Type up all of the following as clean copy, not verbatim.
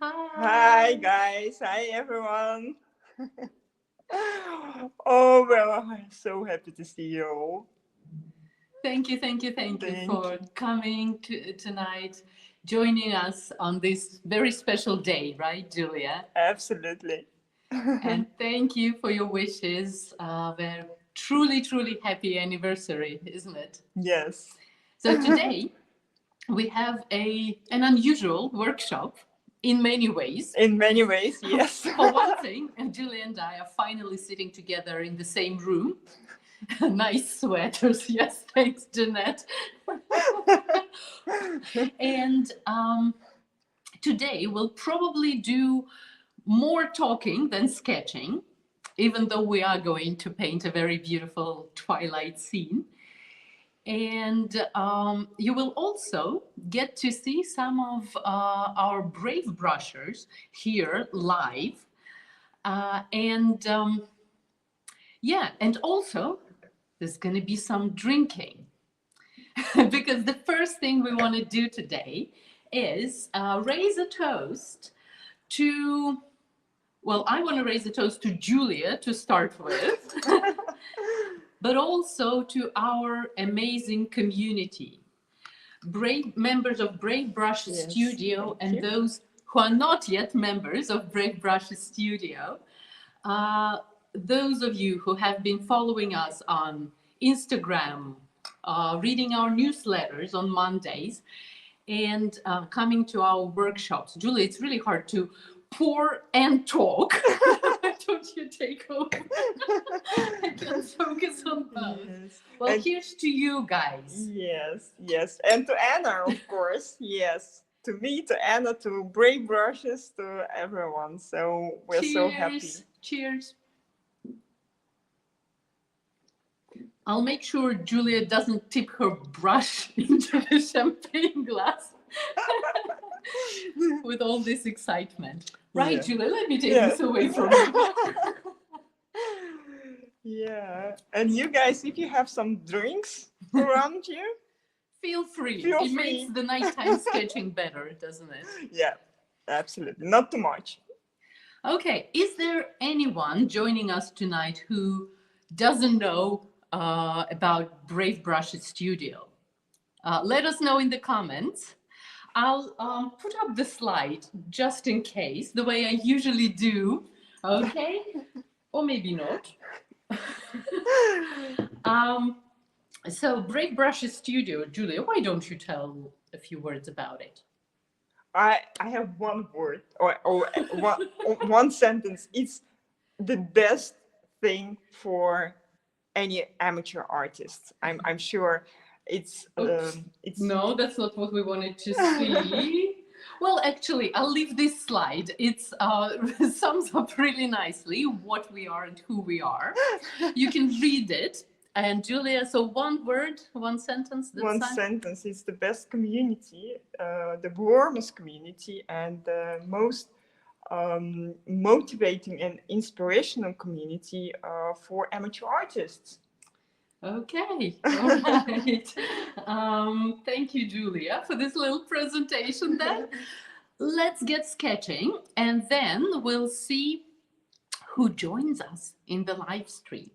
Hi guys, hi everyone. Oh well, I'm so happy to see you all. Thank you for coming tonight, joining us on this very special day, right, Julia? Absolutely. And thank you for your wishes. We're truly happy anniversary, isn't it? Yes. So today we have an unusual workshop in many ways. In many ways, yes. For one thing, Julia and I are finally sitting together in the same room. Nice sweaters, yes, thanks, Jeanette. And today we'll probably do more talking than sketching, even though we are going to paint a very beautiful twilight scene. And you will also get to see some of our brave brushers here live. And also there's going to be some drinking. Because the first thing we want to do today is raise a toast to, well, I want to raise a toast to Julia to start with, but also to our amazing community. Brave members of Brave Brush Studio and those who are not yet members of Brave Brush Studio. Those of you who have been following us on Instagram, reading our newsletters on Mondays, and coming to our workshops. Julie, it's really hard to pour and talk. Don't you take over? I can focus on both. Yes. Well, and here's to you guys. Yes. And to Anna, of course. Yes. To me, to Anna, to Brave Brushes, to everyone. So we're so happy. Cheers. I'll make sure Julia doesn't tip her brush into the champagne glass with all this excitement. Right, Julia, let me take this away from you. Yeah. And you guys, if you have some drinks around you, feel free. It makes the nighttime sketching better, doesn't it? Yeah, absolutely. Not too much. Okay. Is there anyone joining us tonight who doesn't know about Brave Brush Studio? Let us know in the comments. I'll put up the slide just in case, the way I usually do. Okay? Or maybe not. So Brave Brush Studio, Julia, why don't you tell a few words about it? I have one word or one sentence. It's the best thing for any amateur artist. I'm sure it's. No, that's not what we wanted to see. Well, actually, I'll leave this slide. It sums up really nicely what we are and who we are. You can read it. And Julia, so one word, one sentence. One sentence. It's the best community, the warmest community, and the most motivating and inspirational community for amateur artists. Okay, all right. Thank you, Julia, for this little presentation then. Let's get sketching, and then we'll see who joins us in the live stream.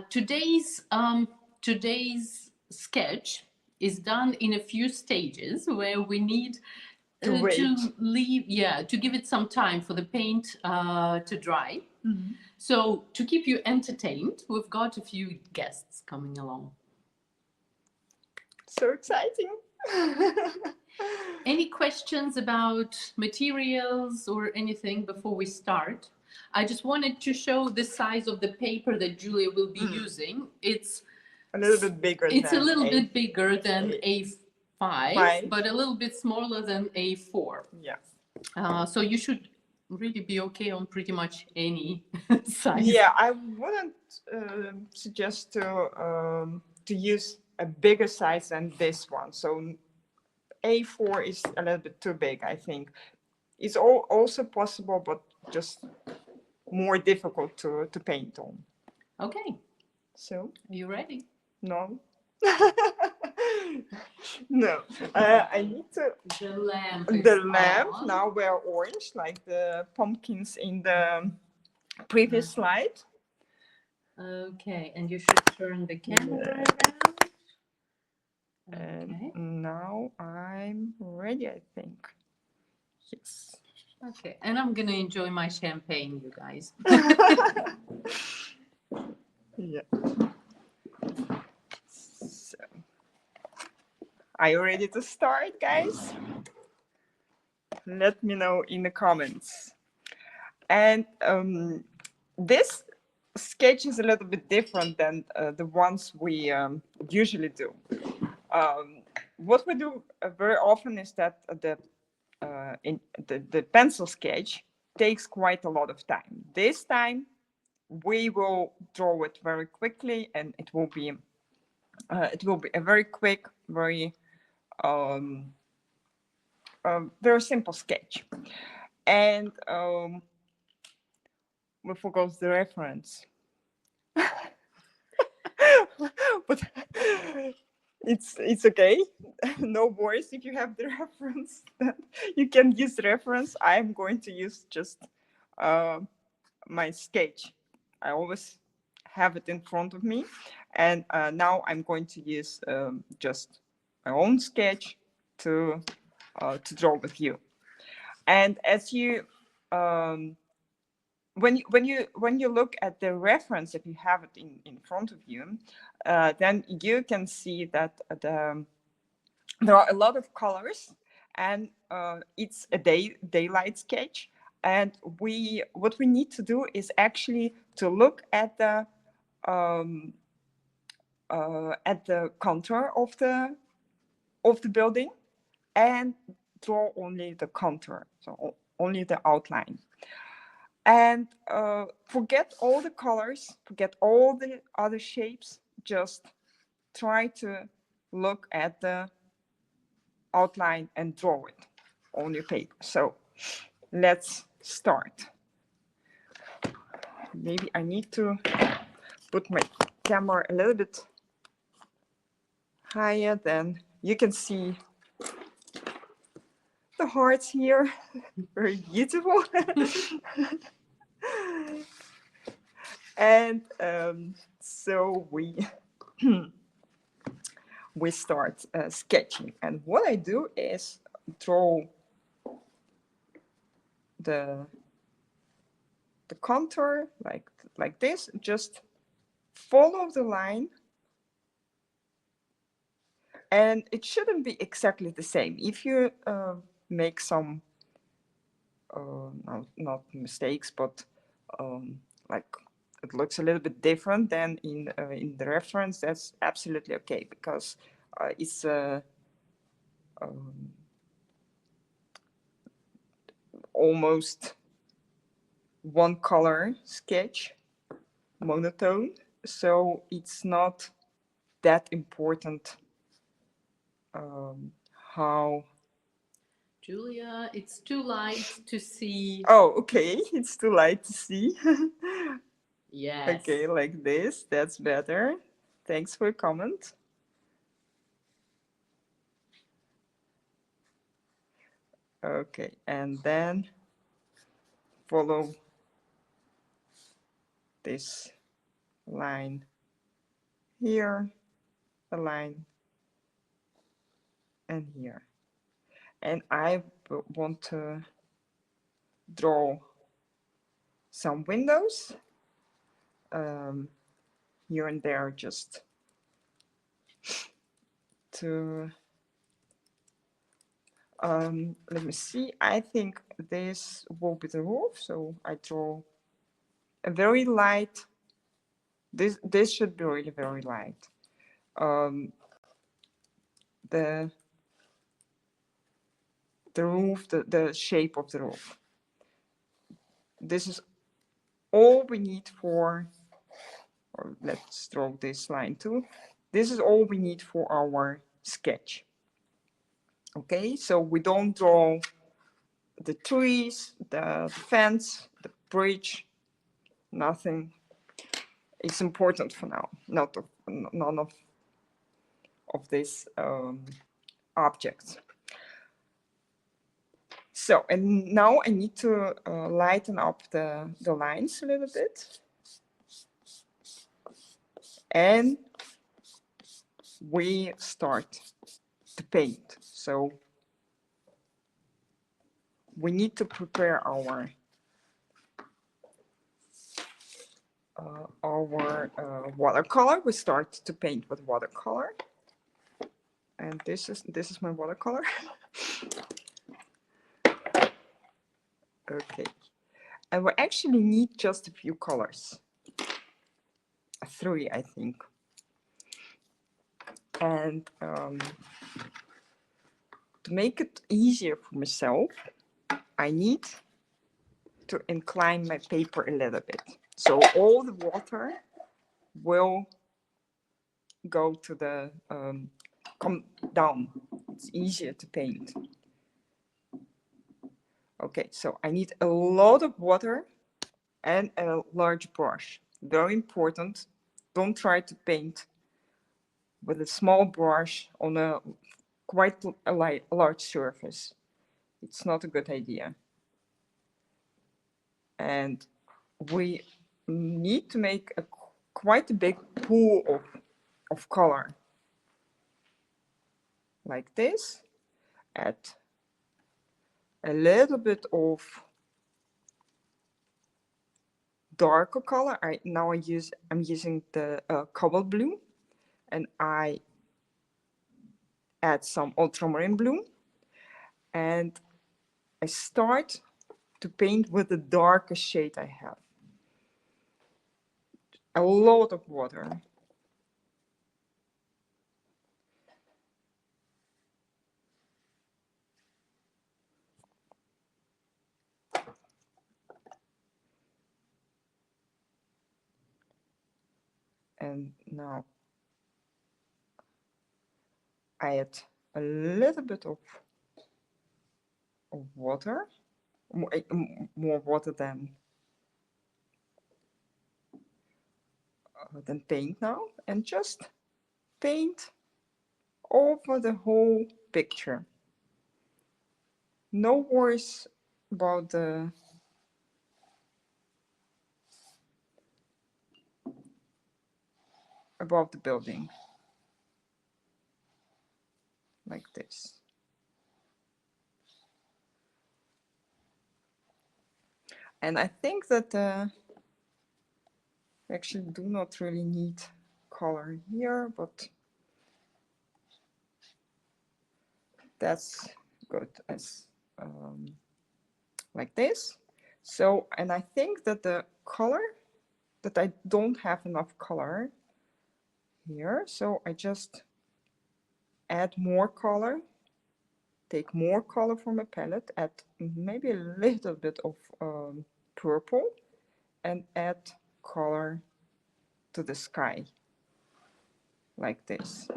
Today's sketch is done in a few stages where we need to give it some time for the paint to dry. Mm-hmm. So to keep you entertained, we've got a few guests coming along. So exciting. Any questions about materials or anything before we start? I just wanted to show the size of the paper that Julia will be using. It's a little bit bigger. It's a little bit bigger than A5, but a little bit smaller than A4. Yeah. So you should really be okay on pretty much any size. Yeah, I wouldn't suggest to use a bigger size than this one. So A4 is a little bit too big, I think. It's also possible, but just more difficult to paint on. Okay. So, are you ready? No. No, I need to. The lamp The is lamp on. now we're orange, like the pumpkins in the previous slide. Okay, and you should turn the camera around. Okay. And now I'm ready, I think. Yes. Okay, and I'm gonna enjoy my champagne, you guys. Yeah. So, are you ready to start, guys? Let me know in the comments. And this sketch is a little bit different than the ones we usually do. What we do very often is that the pencil sketch takes quite a lot of time. This time we will draw it very quickly, and it will be a very quick, very simple sketch. And we forgot the reference. But it's okay. No worries if you have the reference. You can use the reference. I'm going to use just my sketch. I always have it in front of me, and now I'm going to use just my own sketch to draw with you. And as you when you look at the reference, if you have it in front of you, then you can see that there are a lot of colors, and it's a daylight sketch. And what we need to do is actually to look at the contour of the building and draw only the contour, so only the outline. And forget all the colors, forget all the other shapes, just try to look at the outline and draw it on your paper. So let's start. Maybe I need to put my camera a little bit higher, then you can see the hearts here. Very beautiful. And so we start sketching. And what I do is draw the contour like this. Just follow the line, and it shouldn't be exactly the same. If you make some not mistakes, but like it looks a little bit different than in the reference, that's absolutely okay, because it's almost one color sketch, monotone, so it's not that important how. Julia, it's too light to see. Oh, okay, it's too light to see. Yes. Okay, like this, that's better. Thanks for your comment. Okay, and then follow this line here, a line, and here. And I want to draw some windows here and there, just to let me see. I think this will be the roof, so I draw a very light. This should be really very light. The roof, the shape of the roof. This is all we need for, or let's draw this line too. This is all we need for our sketch. Okay, so we don't draw the trees, the fence, the bridge, nothing. It's important for now. None of this object. So, and now I need to lighten up the lines a little bit. And we start to paint. So we need to prepare our watercolor. We start to paint with watercolor. And this is my watercolor. Okay. And we actually need just a few colors. 3, I think. And to make it easier for myself, I need to incline my paper a little bit. So all the water will go to the, come down. It's easier to paint. Okay, so I need a lot of water and a large brush. Very important. Don't try to paint with a small brush on a quite a large surface. It's not a good idea. And we need to make quite a big pool of color. Like this. Add a little bit of darker color. I'm using the cobalt blue, and I add some ultramarine blue, and I start to paint with the darkest shade I have. A lot of water. And now I add a little bit of water, more water than paint now, and just paint over the whole picture. No worries about the building. Like this. And I think that we actually do not really need color here, but that's good as like this. So, and I think that the color, that I don't have enough color here, so I just add more color, take more color from a palette, add maybe a little bit of purple, and add color to the sky, like this.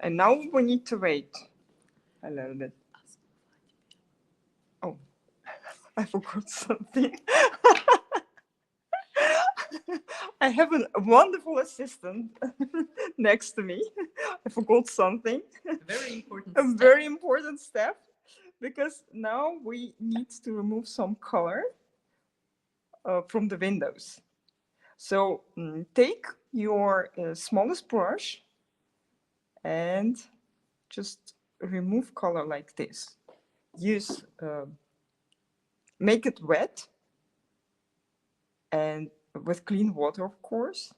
And now we need to wait a little bit. Oh, I forgot something. I have a wonderful assistant next to me. I forgot something. Very important A step. very important step, because now we need to remove some color from the windows. So take your smallest brush and just remove color like this. Use, make it wet and with clean water, of course,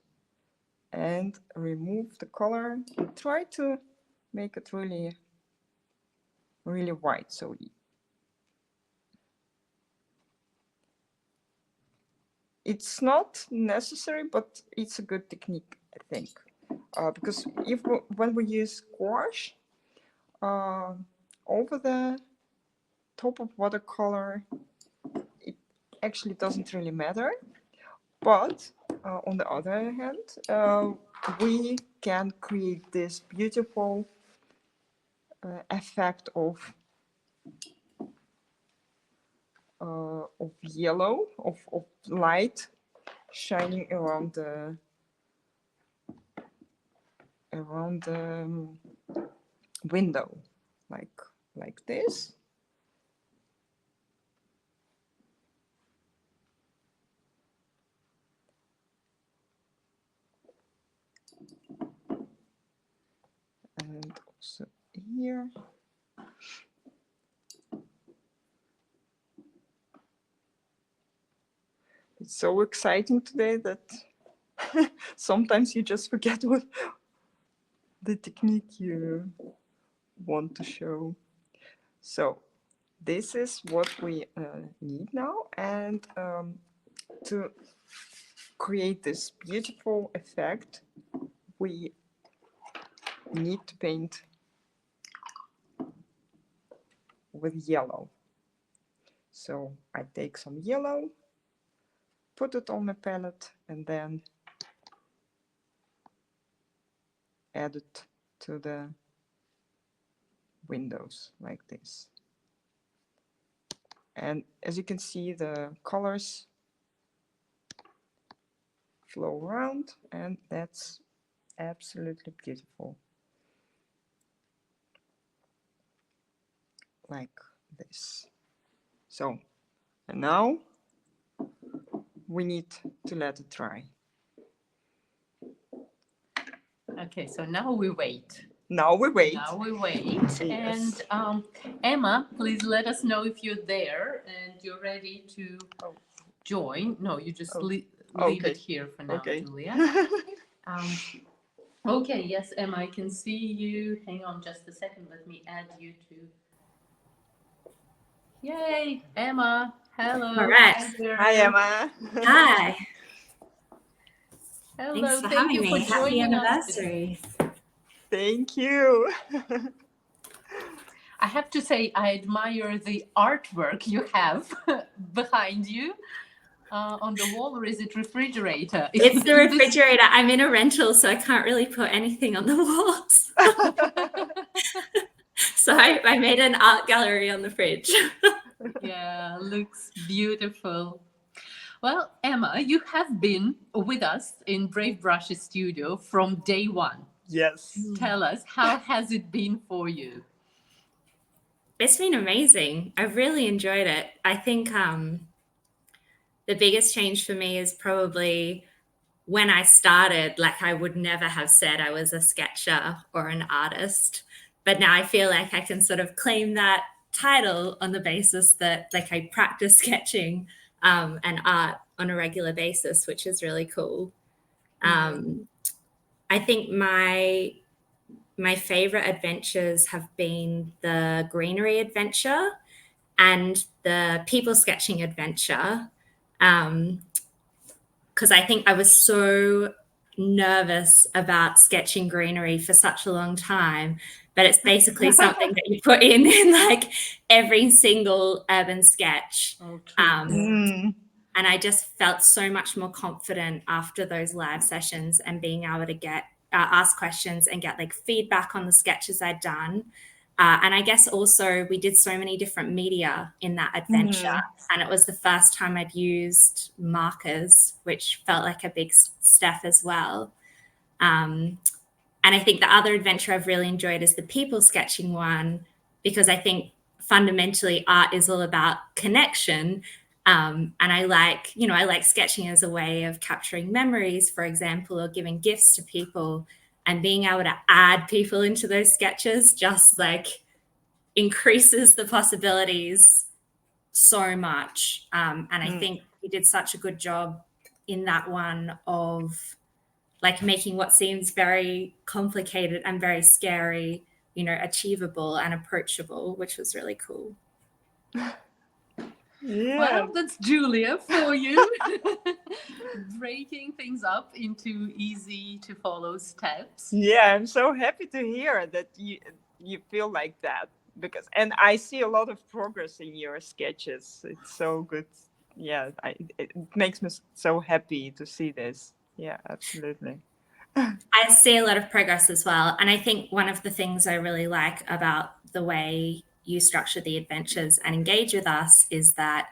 and remove the color and try to make it really, really white. So it's not necessary, but it's a good technique, I think. because when we use gouache, over the top of watercolor, it actually doesn't really matter. But on the other hand, we can create this beautiful effect of yellow, of light shining around the window, like this. And also here. It's so exciting today that sometimes you just forget what the technique you want to show. So this is what we need now, and to create this beautiful effect, we need to paint with yellow. So I take some yellow, put it on my palette, and then add it to the windows like this. And as you can see, the colors flow around, and that's absolutely beautiful. Like this. So, and now we need to let it dry. Okay, so now we wait. Now we wait. Now we wait. Yes. And Emma, please let us know if you're there and you're ready to join. No, you just leave it here for now, Julia. Okay, yes, Emma, I can see you. Hang on just a second. Let me add you to. Yay, Emma. Hello. All right. Hi, Emma. Hi. Hello. Thanks for Thank having you me. for Happy joining anniversary. us. Thank you. I have to say, I admire the artwork you have behind you. On the wall, or is it refrigerator? It's the refrigerator. I'm in a rental, so I can't really put anything on the walls. So I made an art gallery on the fridge. Yeah, looks beautiful. Well, Emma, you have been with us in Brave Brushes studio from day one. Yes. Tell us, how has it been for you? It's been amazing. I've really enjoyed it. I think the biggest change for me is probably when I started, like I would never have said I was a sketcher or an artist. But now I feel like I can sort of claim that title on the basis that like I practice sketching and art on a regular basis, which is really cool. I think my favorite adventures have been the greenery adventure and the people sketching adventure. Because I think I was so nervous about sketching greenery for such a long time, but it's basically something that you put in like every single urban sketch. And I just felt so much more confident after those live sessions and being able to get ask questions and get like feedback on the sketches I'd done. And I guess also we did so many different media in that adventure. And it was the first time I'd used markers, which felt like a big step as well. And I think the other adventure I've really enjoyed is the people sketching one, because I think fundamentally art is all about connection. And I like sketching as a way of capturing memories, for example, or giving gifts to people, and being able to add people into those sketches just like increases the possibilities so much. And I think we did such a good job in that one of like making what seems very complicated and very scary, achievable and approachable, which was really cool. Yeah. Well, that's Julia for you. Breaking things up into easy to follow steps. Yeah, I'm so happy to hear that you feel like that, because and I see a lot of progress in your sketches. It's so good. Yeah, it makes me so happy to see this. Yeah, absolutely. I see a lot of progress as well. And I think one of the things I really like about the way you structure the adventures and engage with us is that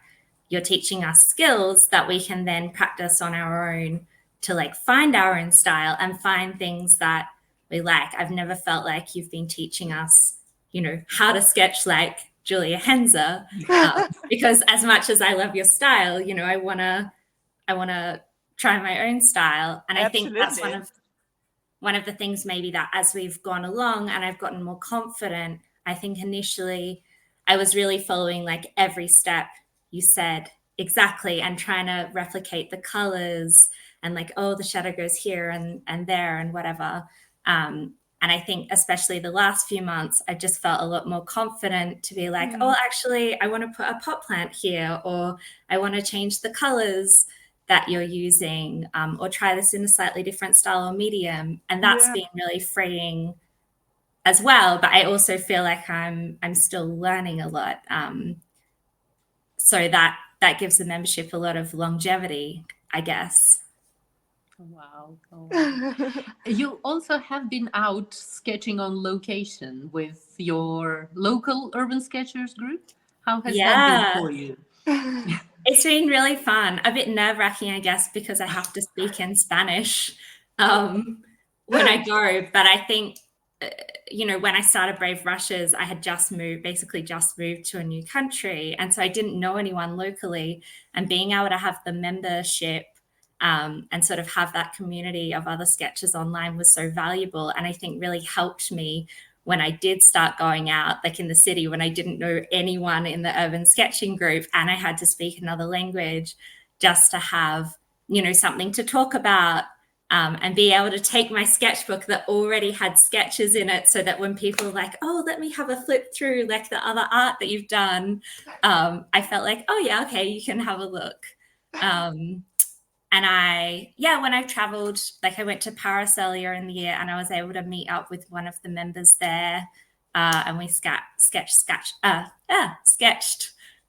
you're teaching us skills that we can then practice on our own to like find our own style and find things that we like. I've never felt like you've been teaching us, how to sketch like Julia Henze, because as much as I love your style, I want to try my own style. And I think that's Absolutely. one of the things maybe that as we've gone along and I've gotten more confident, I think initially I was really following like every step you said exactly and trying to replicate the colors and like, oh, the shadow goes here and there and whatever. And I think especially the last few months, I just felt a lot more confident to be like, oh, actually, I want to put a pot plant here, or I want to change the colors that you're using, or try this in a slightly different style or medium. And that's been really freeing as well. But I also feel like I'm still learning a lot. So that gives the membership a lot of longevity, I guess. Wow. Oh, wow. You also have been out sketching on location with your local urban sketchers group. How has that been for you? It's been really fun. A bit nerve-wracking, I guess, because I have to speak in Spanish when I go. But I think, when I started Brave Rushes, I had just moved to a new country. And so I didn't know anyone locally. And being able to have the membership and sort of have that community of other sketchers online was so valuable. And I think really helped me when I did start going out, like in the city, when I didn't know anyone in the urban sketching group and I had to speak another language, just to have, something to talk about, and be able to take my sketchbook that already had sketches in it, so that when people were like, oh, let me have a flip through like the other art that you've done, I felt like, oh yeah, okay, you can have a look. And when I traveled, like I went to Paris earlier in the year and I was able to meet up with one of the members there, and we sketched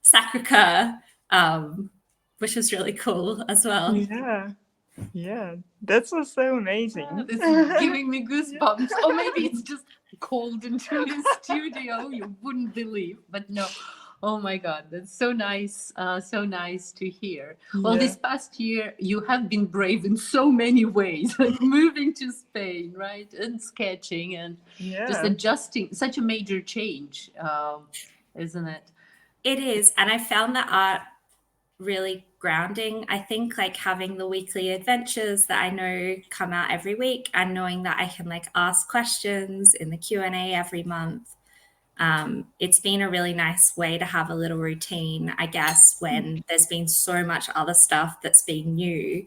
Sacre-Cœur, which was really cool as well. Yeah, that's so amazing. This is giving me goosebumps. Or maybe it's just cold into the studio. You wouldn't believe, but no. Oh my God, that's so nice to hear. Well, this past year, you have been brave in so many ways, like moving to Spain, right? And sketching and just adjusting, such a major change, isn't it? It is. And I found that art really grounding. I think like having the weekly adventures that I know come out every week and knowing that I can like ask questions in the Q&A every month. It's been a really nice way to have a little routine, I guess, when there's been so much other stuff that's been new.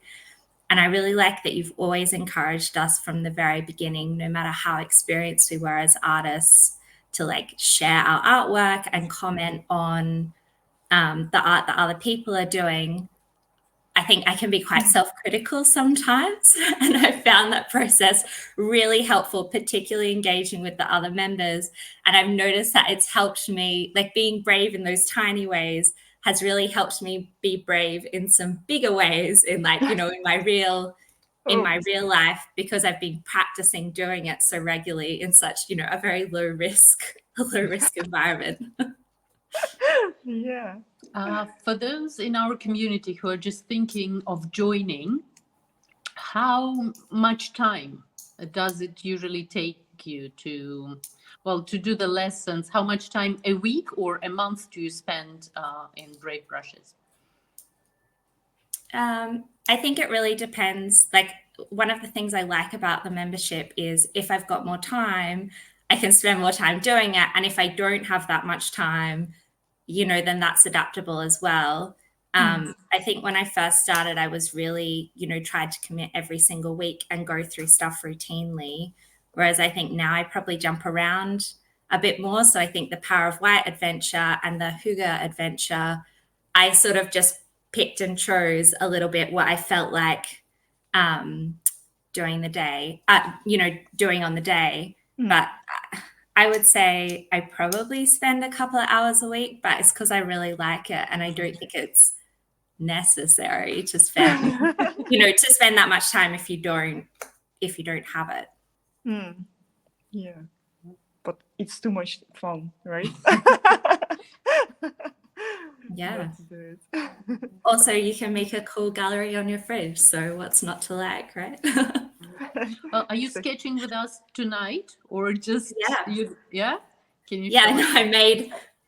And I really like that you've always encouraged us from the very beginning, no matter how experienced we were as artists, to like share our artwork and comment on the art that other people are doing. I think I can be quite self-critical sometimes, and I found that process really helpful, particularly engaging with the other members. And I've noticed that it's helped me, like being brave in those tiny ways has really helped me be brave in some bigger ways, in like, in my real life, because I've been practicing doing it so regularly in such, a very low risk environment. Yeah. For those in our community who are just thinking of joining, how much time does it usually take you to do the lessons? How much time a week or a month do you spend in Brave Rushes? I think it really depends. Like, one of the things I like about the membership is if I've got more time, I can spend more time doing it. And if I don't have that much time, then that's adaptable as well. I think when I first started, I was really, tried to commit every single week and go through stuff routinely. Whereas I think now I probably jump around a bit more. So I think the Power of White adventure and the Hygge adventure I sort of just picked and chose a little bit what I felt like doing on the day. But I would say I probably spend a couple of hours a week, but it's because I really like it, and I don't think it's necessary to spend, to spend that much time if you don't have it. Yeah, but it's too much fun, right? Yeah. Let's do it. Also, you can make a cool gallery on your fridge, so what's not to like, right? Well, are you sketching with us tonight, or just you? Yeah. Can you? Yeah, show no, us?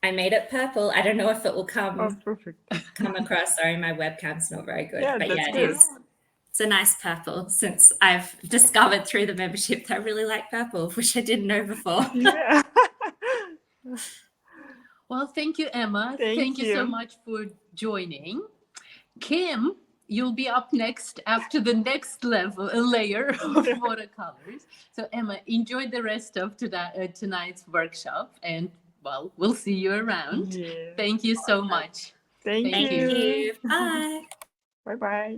I made it purple. I don't know if it will Oh, perfect. come across. Sorry, my webcam's not very good. Yeah, but that's yeah, good. it is. It's a nice purple, since I've discovered through the membership that I really like purple, which I didn't know before. Yeah. Well, thank you, Emma. Thank you so you. much for joining. Kim, you'll be up next after the next layer of watercolors. So, Emma, enjoy the rest of tonight's workshop, and well, we'll see you around. Yeah. Thank you so much. Thank Thank you. Bye. Bye-bye.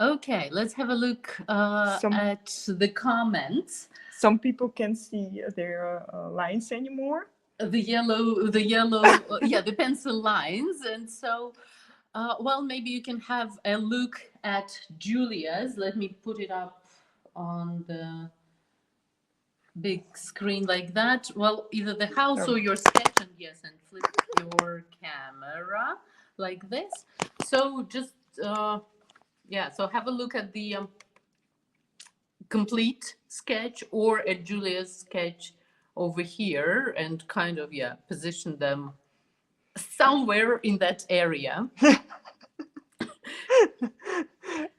Okay, let's have a look at the comments. Some people can't see their lines anymore. The yellow, yeah, the pencil lines. And so, well, maybe you can have a look at Julia's. Let me put it up on the big screen like that. Well, either the house or your sketch, and yes, and flip your camera like this. So just, yeah, so have a look at the complete sketch or at Julia's sketch over here, and kind of, yeah, position them somewhere in that area.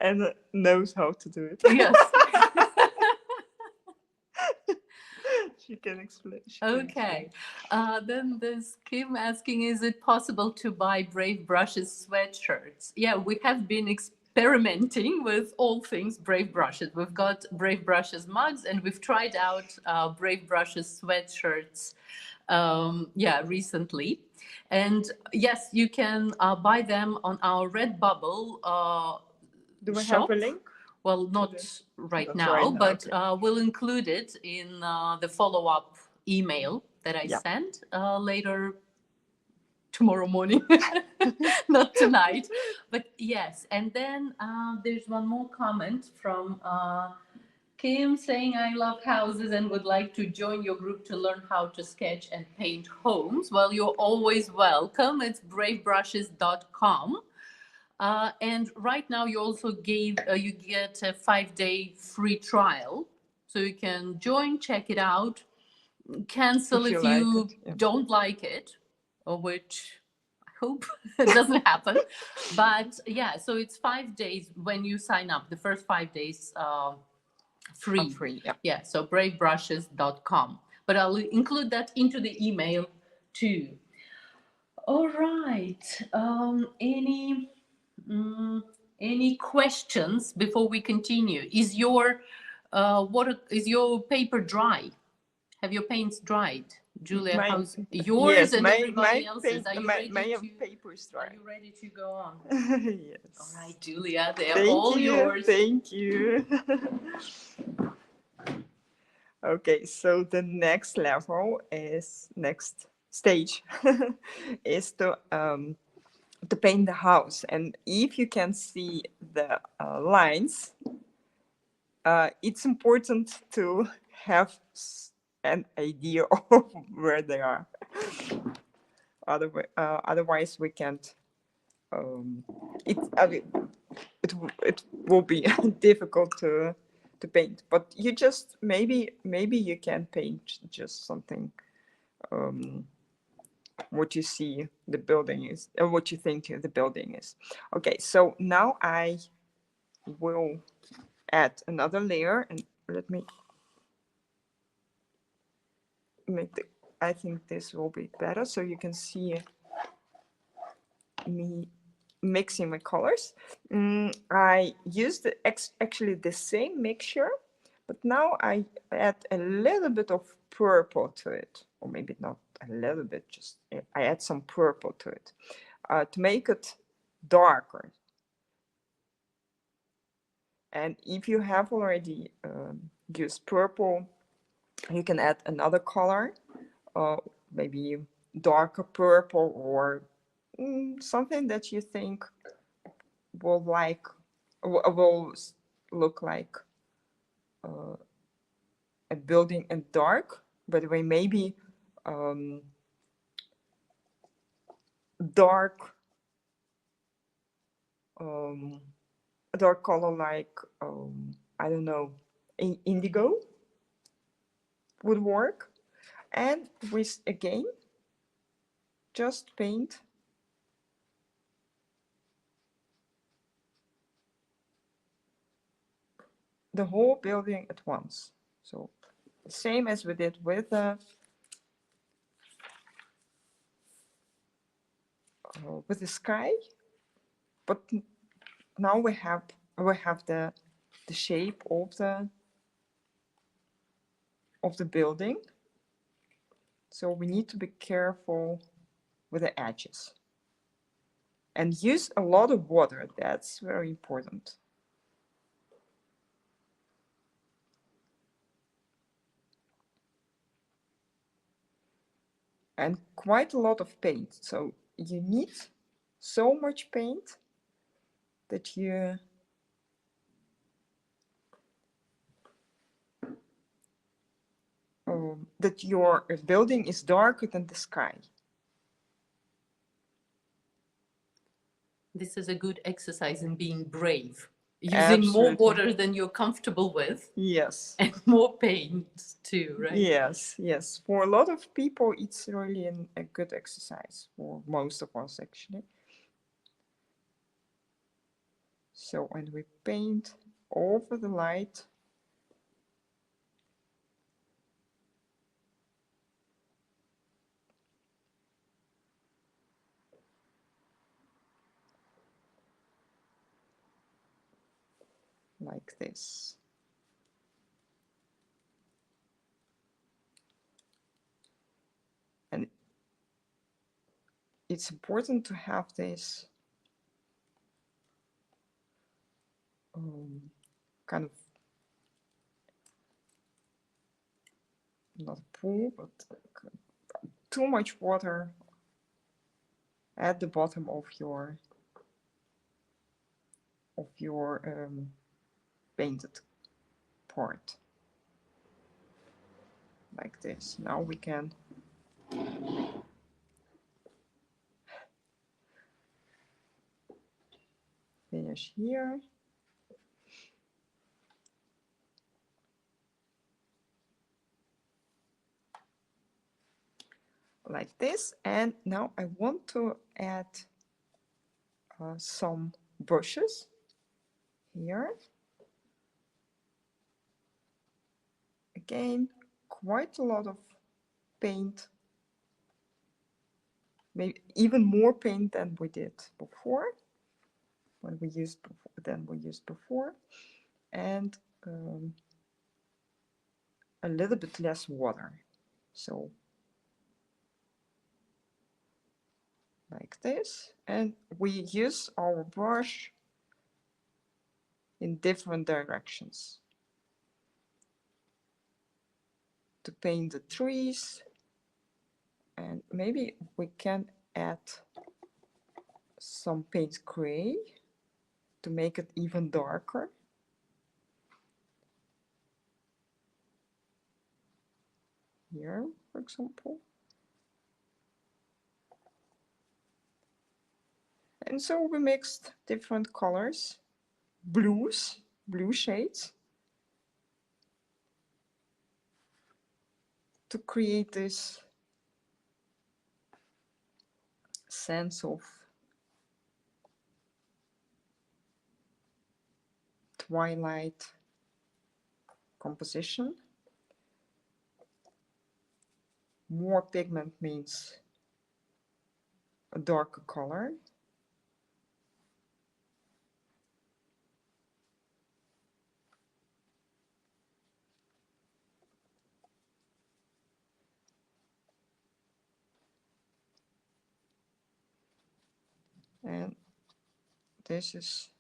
And knows how to do it. Yes. She can explain. Okay. Then there's Kim asking, is it possible to buy Brave Brushes sweatshirts? Yeah, we have been experimenting with all things Brave Brushes. We've got Brave Brushes mugs, and we've tried out Brave Brushes sweatshirts, yeah, recently. And yes, you can buy them on our Redbubble Do we shop. have a link? Well, not right now, but okay. we'll include it in the follow-up email that I send later tomorrow morning, not tonight. But yes, and then there's one more comment from Kim saying, I love houses and would like to join your group to learn how to sketch and paint homes. Well, you're always welcome. It's bravebrushes.com. And right now you also you get a 5-day free trial. So you can join, check it out, cancel if you don't like it, which I hope it doesn't happen. But yeah, so it's 5 days when you sign up, the first 5 days free. Free, yeah, so bravebrushes.com. But I'll include that into the email too. All right. Any questions before we continue? Is your paper dry? Have your paints dried? Julia, how's yours and everybody else's? Are you ready to go on? Yes. All right, Julia, they're all yours. Thank you. Okay, so the next level is next stage is to paint the house. And if you can see the lines, it's important to have an idea of where they are. Otherwise we can't. It will be difficult to paint. But you just maybe you can paint just something. What you see the building is, or what you think the building is. Okay, so now I will add another layer, and let me make I think this will be better, so you can see me mixing my colors. I used actually the same mixture, But now I add a little bit of purple to it, or maybe not a little bit, just I add some purple to it to make it darker. And if you have already used purple, you can add another color, maybe darker purple, or something that you think will look like a building in dark. By the way, maybe dark dark color like I don't know, indigo would work. And with again just paint the whole building at once. So the same as we did with the sky, but now we have the shape of the building. So we need to be careful with the edges and use a lot of water. That's very important. And quite a lot of paint. So you need so much paint that that your building is darker than the sky. This is a good exercise in being brave. Using more water than you're comfortable with. Yes. And more paint too, right? Yes, yes. For a lot of people, it's really a good exercise. For most of us, actually. So when we paint over the light, like this. And it's important to have this kind of, not a pool, but too much water at the bottom of your painted part. Like this. Now we can finish here. Like this. And now I want to add some brushes here. Again, quite a lot of paint, maybe even more paint than we did before, and a little bit less water. So like this, and we use our brush in different directions to paint the trees, and maybe we can add some paint gray to make it even darker. Here, for example. And so we mixed different colors, blue shades, to create this sense of twilight composition. More pigment means a darker color. And this is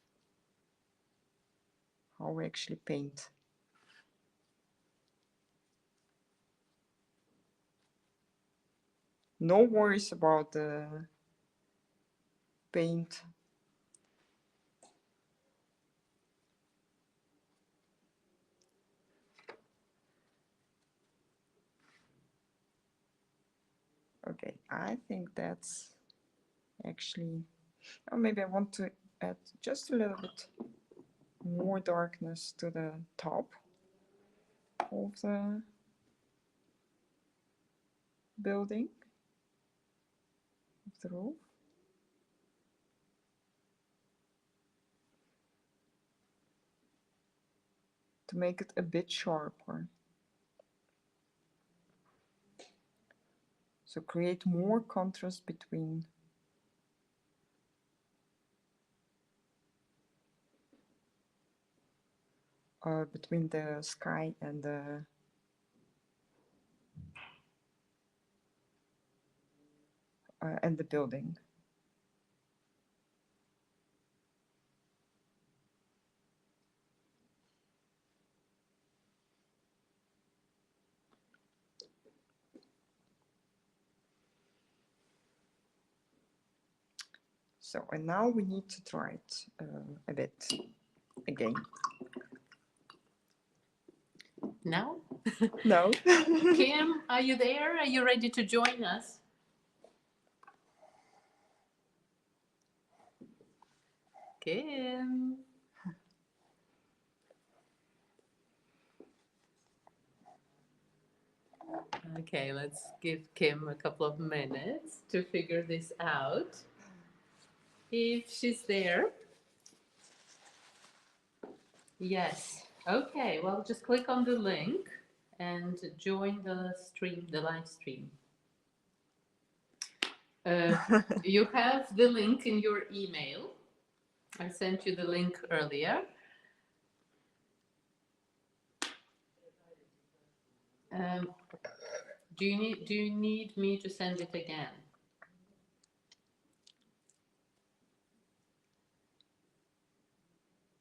how we actually paint. No worries about the paint. Okay, I think that's actually, or maybe I want to add just a little bit more darkness to the top of the building, of the roof. To make it a bit sharper. So create more contrast between the sky and the building. So, and now we need to try it a bit again. Now? No. Kim, are you there? Are you ready to join us? Kim. Okay, let's give Kim a couple of minutes to figure this out. If she's there. Yes. Okay, well, just click on the link and join the stream, the live stream. You have the link in your email. I sent you the link earlier. Do you need me to send it again?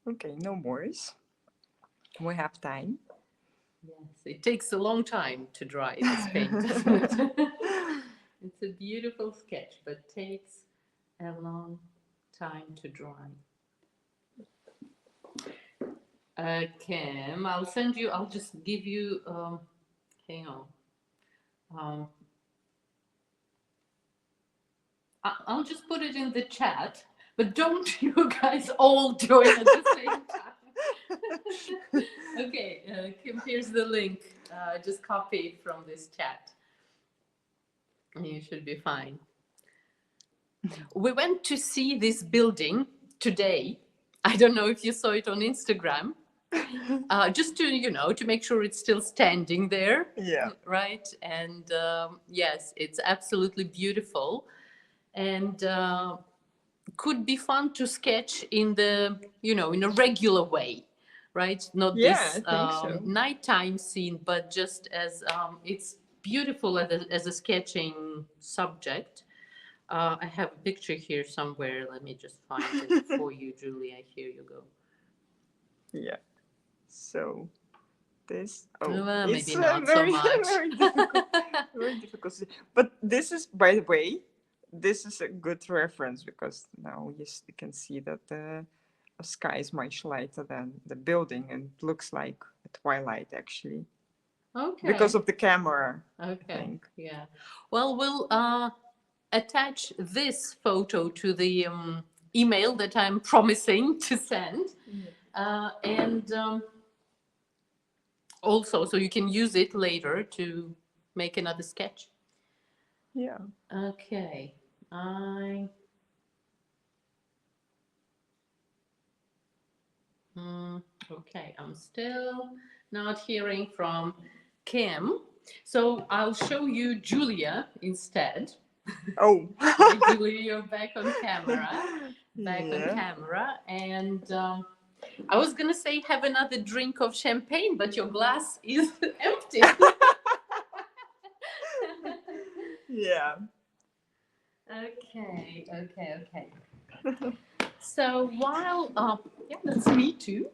Okay, no worries. We have time. Yes, it takes a long time to dry this paint, doesn't it? It's a beautiful sketch, but takes a long time to dry. Kim, I'll just give you, hang on. I'll just put it in the chat, but don't you guys all join at the same time. Okay, Kim, here's the link. Just copy it from this chat. And you should be fine. We went to see this building today. I don't know if you saw it on Instagram. Just to make sure it's still standing there. Yeah. Right. And yes, it's absolutely beautiful, and could be fun to sketch in in a regular way, right? Not this nighttime scene, but just as it's beautiful as a sketching subject. I have a picture here somewhere. Let me just find it for you, Julia. Here you go. Yeah. So this, maybe not so much. Very difficult. Very difficult. But this is, by the way, this is a good reference because now you can see that the sky is much lighter than the building and it looks like a twilight actually. Okay. Because of the camera. Okay. I think. Yeah. Well, we'll attach this photo to the email that I'm promising to send. And also, so you can use it later to make another sketch. Yeah. Okay. Okay, I'm still not hearing from Kim. So I'll show you Julia instead. Oh. Right, Julia, you're back on camera. On camera. And I was going to say have another drink of champagne, but your glass is empty. Yeah. Okay. So while, yeah, that's me too,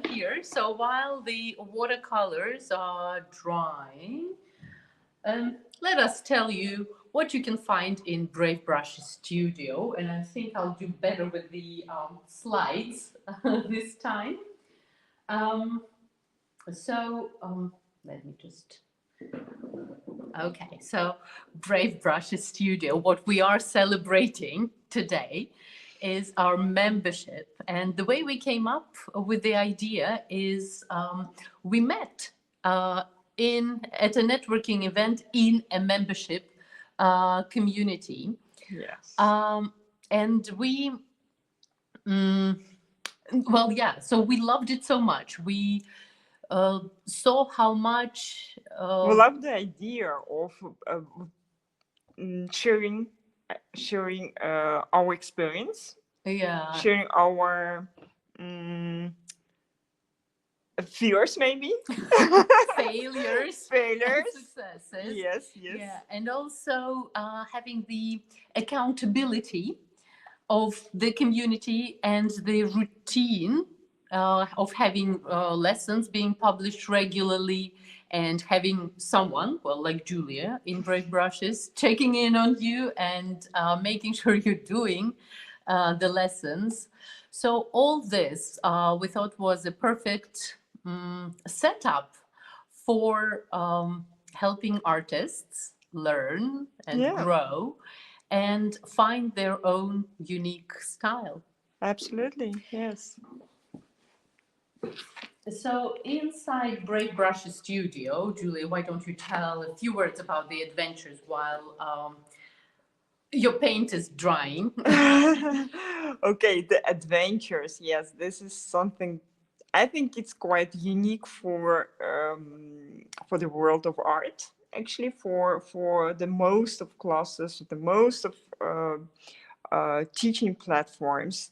here. So while the watercolors are drying, let us tell you what you can find in Brave Brush Studio. And I think I'll do better with the slides this time. Let me just... Okay, so Brave Brush Studio, what we are celebrating today is our membership. And the way we came up with the idea is we met at a networking event in a membership community. Yes. And we, well, yeah, so we loved it so much. We saw how much... We love the idea of sharing our experience, yeah, sharing our fears, maybe failures, failures, successes. Yes, yes. Yeah, and also having the accountability of the community and the routine of having lessons being published regularly, and having someone, well, like Julia in Brave Brushes, checking in on you and making sure you're doing the lessons. So all this we thought was a perfect setup for helping artists learn and Yeah. grow and find their own unique style. Absolutely, yes. So inside Brave Brush Studio, Julia, why don't you tell a few words about the adventures while your paint is drying? Okay, the adventures. Yes, this is something I think it's quite unique for the world of art. Actually, for the most of classes, the most of teaching platforms.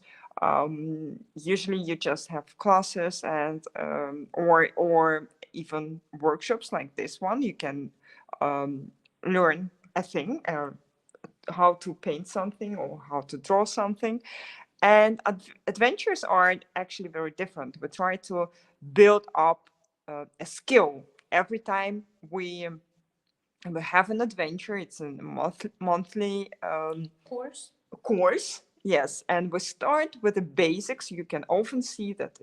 Usually, you just have classes and or even workshops like this one. You can learn a thing. How to paint something or how to draw something. And adventures are actually very different. We try to build up a skill every time we have an adventure. It's a monthly course. Yes, and we start with the basics. You can often see that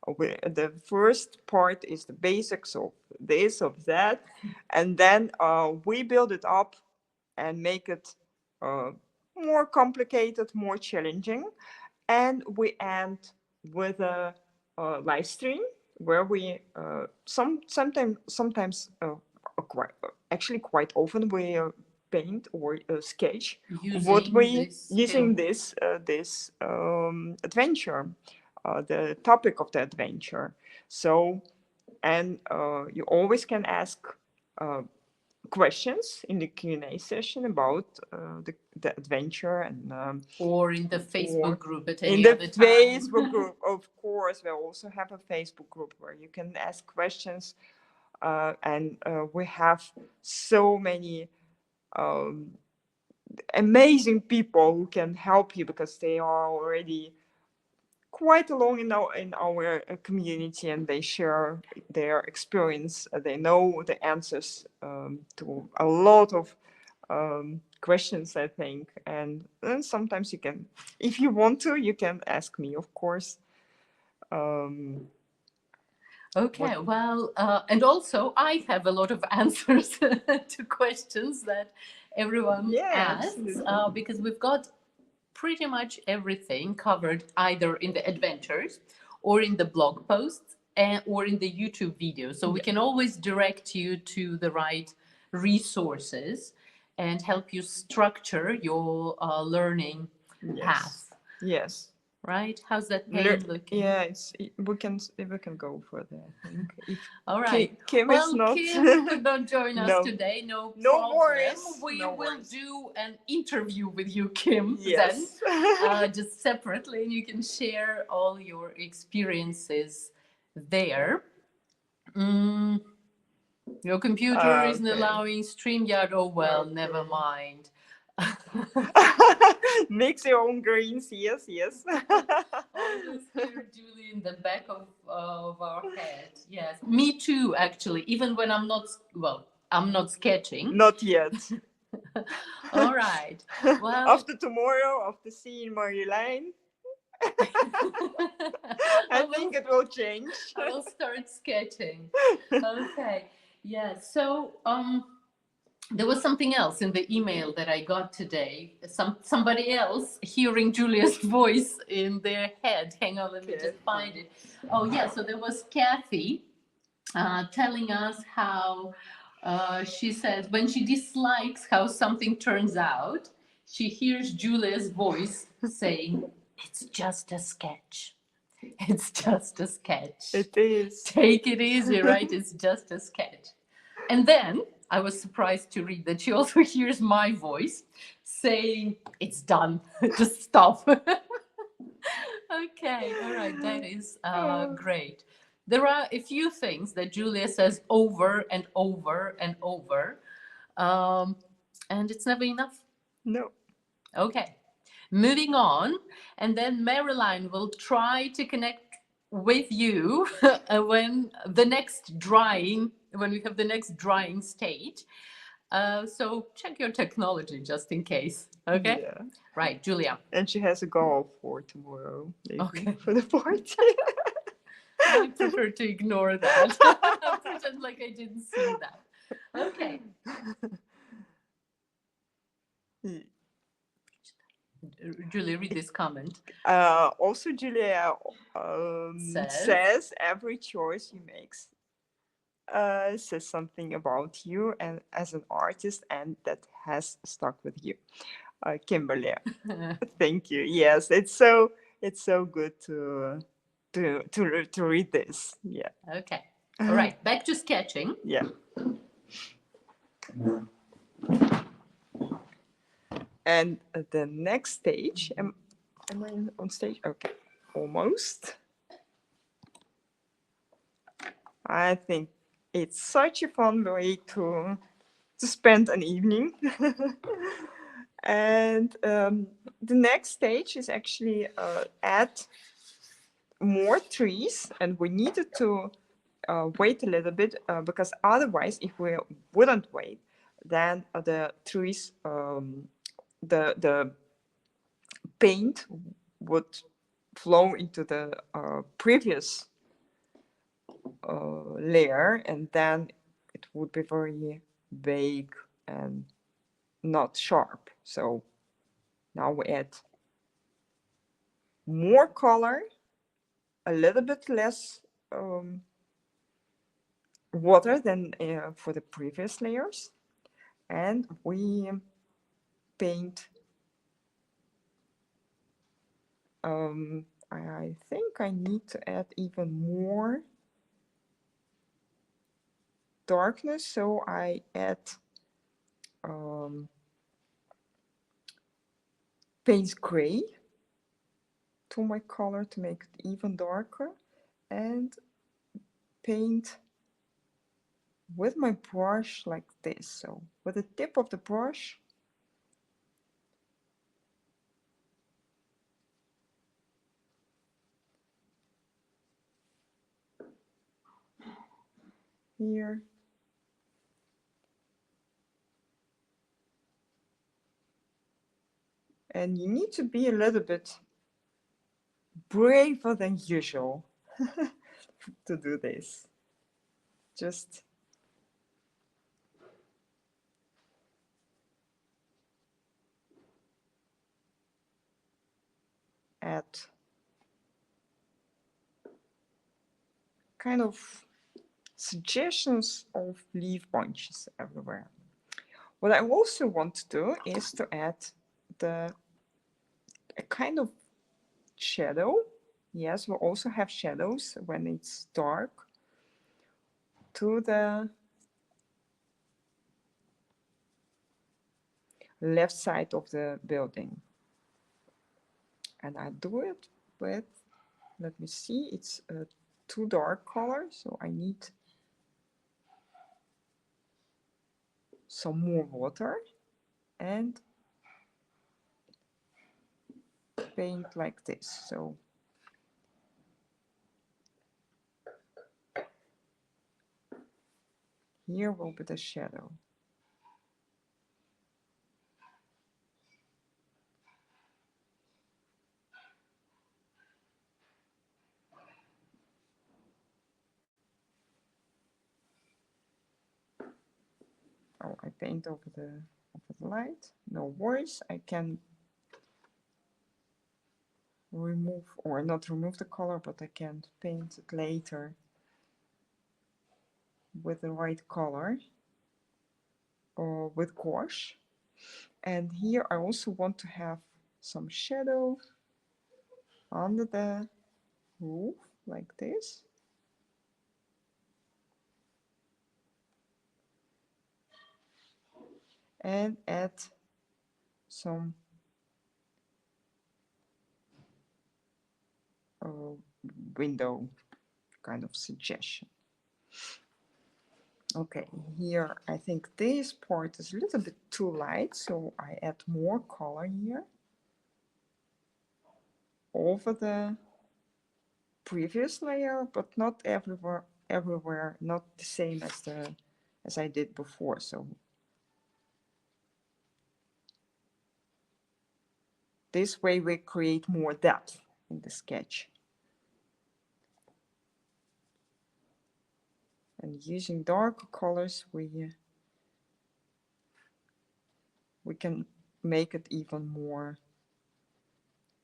the first part is the basics of this, of that, and then we build it up and make it more complicated, more challenging. And we end with a live stream where we sometimes actually quite often we paint or sketch what we using this adventure, the topic of the adventure. So, and you always can ask questions in the Q&A session about the adventure, and or in the Facebook group at in any the other time. Facebook group, of course. We also have a Facebook group where you can ask questions, and we have so many amazing people who can help you because they are already quite along in our community, and they share their experience. They know the answers to a lot of questions, I think. And then sometimes you can, if you want to, you can ask me, of course. Okay, well, and also I have a lot of answers to questions that everyone asks, because we've got pretty much everything covered either in the adventures or in the blog posts or in the YouTube videos. So we can always direct you to the right resources and help you structure your learning path. Yes. Right? How's that paint looking? Yeah, we can go further, I think. All right. Kim well, is not... Kim could not join us today. No problem. Worries. We will do an interview with you, Kim, yes. then, just separately, and you can share all your experiences there. Your computer isn't allowing StreamYard. Oh, well, never mind. Mix your own greens. Yes, yes. Always hear Julie in the back of our head. Yes, me too. Actually, even when I'm not I'm not sketching. Not yet. All right. Well, After tomorrow, after seeing Marjolein, I think it will change. I will start sketching. Okay. Yeah. So there was something else in the email that I got today. Somebody else hearing Julia's voice in their head. Hang on, let me just find it. Oh yeah. So there was Kathy telling us how she says when she dislikes how something turns out, she hears Julia's voice saying, "It's just a sketch. It's just a sketch. It is. Take it easy, right? It's just a sketch." And then I was surprised to read that she also hears my voice saying, "It's done. Just stop." Okay, all right, that is great. There are a few things that Julia says over and over and over, and it's never enough. No. Okay, moving on, and then Marilyn will try to connect with you when we have the next drying stage. So check your technology just in case. Okay. Yeah. Right, Julia. And she has a goal for tomorrow. Maybe, Okay. for the party. I prefer to ignore that. Pretend like I didn't see that. Okay. Julia, read this comment. Also, Julia says every choice you make says something about you and as an artist, and that has stuck with you. Kimberly, thank you. Yes, it's so good to read this. Yeah. Okay. All right. Back to sketching. Yeah. And the next stage, am I on stage? Okay, almost. I think it's such a fun way to spend an evening. And the next stage is actually add more trees, and we needed to wait a little bit because otherwise, if we wouldn't wait, then the trees, the paint would flow into the previous layer, and then it would be very vague and not sharp. So now we add more color, a little bit less water than for the previous layers, and we paint. I think I need to add even more darkness, so I add Payne's gray to my color to make it even darker, and paint with my brush like this. So with the tip of the brush, here, and you need to be a little bit braver than usual to do this. Just add kind of suggestions of leaf bunches everywhere. What I also want to do is to add a kind of shadow. Yes, we also have shadows when it's dark to the left side of the building. And I do it with, let me see, it's a too dark color, so I need some more water, and paint like this. So here will be the shadow. Oh, I paint over the light. No worries, I can remove, or not remove the color, but I can paint it later with the right color or with gouache. And here I also want to have some shadow under the roof like this. And add some window kind of suggestion. Okay, here I think this part is a little bit too light, so I add more color here over the previous layer, but not everywhere, not the same as I did before. So this way we create more depth in the sketch. And using darker colors, we can make it even more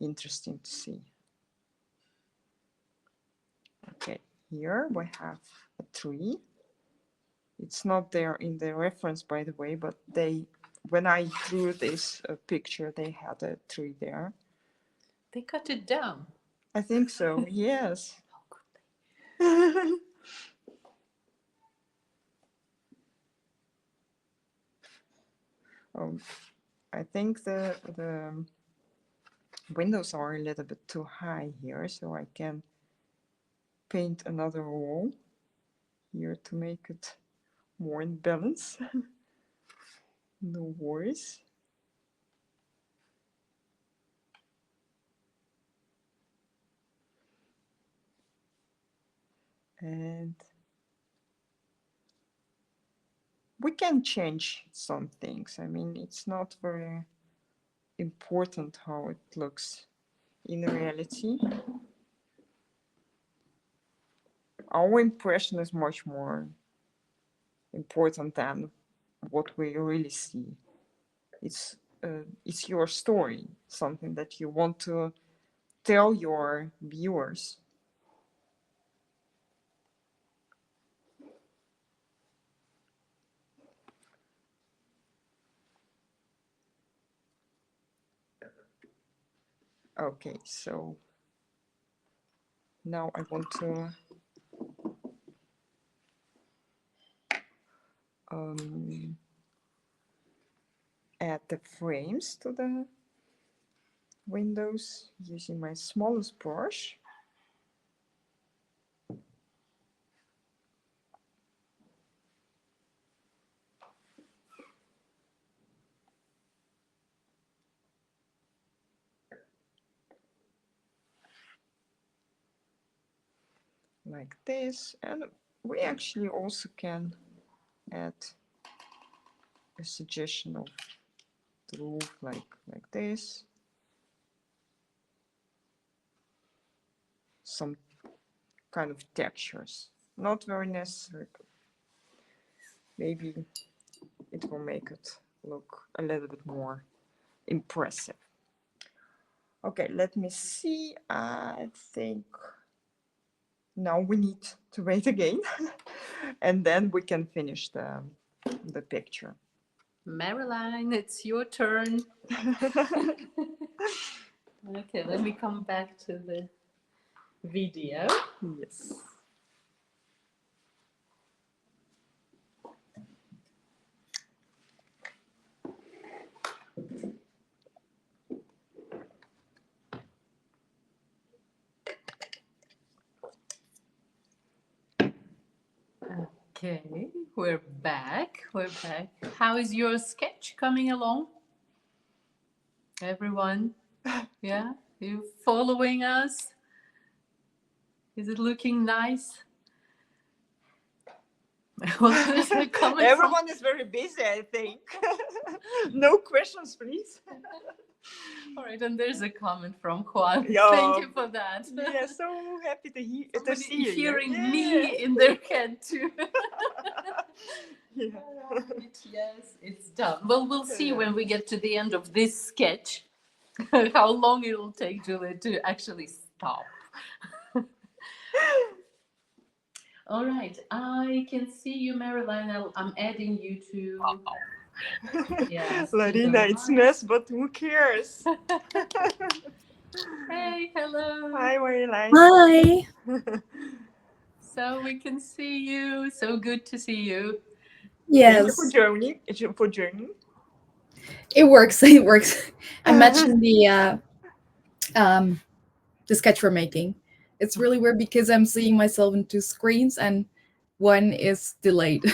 interesting to see. Okay, here we have a tree. It's not there in the reference, by the way, but when I drew this picture, they had a tree there. They cut it down. I think so, yes. How could they? I think the windows are a little bit too high here, so I can paint another wall here to make it more in balance. No worries. And we can change some things. I mean, it's not very important how it looks in reality. Our impression is much more important than what we really see. It's your story, something that you want to tell your viewers. Okay, so now I want to add the frames to the windows using my smallest brush. Like this, and we actually also can add a suggestion of the roof like this. Some kind of textures, not very necessary, but maybe it will make it look a little bit more impressive. Okay, let me see. I think now we need to wait again and then we can finish the picture. Marilyn, it's your turn. Okay, let me come back to the video. Yes. Okay, we're back. We're back. How is your sketch coming along? Everyone? Yeah? You following us? Is it looking nice? Well, there's a comment Everyone is very busy, I think. No questions, please. All right, and there's a comment from Juan. Yeah. Thank you for that. Yeah, so happy to to Somebody see you. hearing Yeah. me in their head too. Yeah. Right, yes, it's done. Well, we'll see Yeah. when we get to the end of this sketch how long it will take Julia to actually stop. All right, I can see you, Marilyn. I'm adding you to. Yes, to Larina, the it's mic. mess, but who cares? Hey, hello. Hi, Marilyn. Hi. So we can see you. So good to see you. Thank you Yes, for joining. it works. It works. I mentioned the sketch we're making. It's really weird because I'm seeing myself in two screens and one is delayed.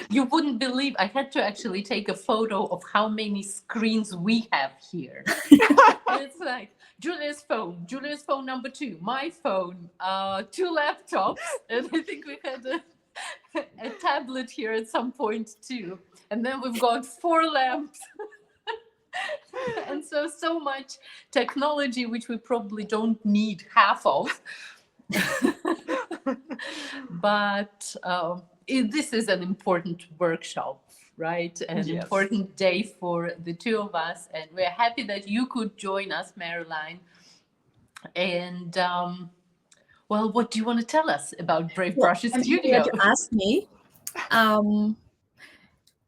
You wouldn't believe I had to actually take a photo of how many screens we have here. It's like Julia's phone number 2, my phone, 2 laptops, and I think we had a tablet here at some point too. And then we've got 4 lamps. And so much technology which we probably don't need half of. But this is an important workshop, right? An Yes. important day for the two of us, and we're happy that you could join us, Marilyn. And well, what do you want to tell us about Brave Brushes I'm happy Studio? that you asked me. And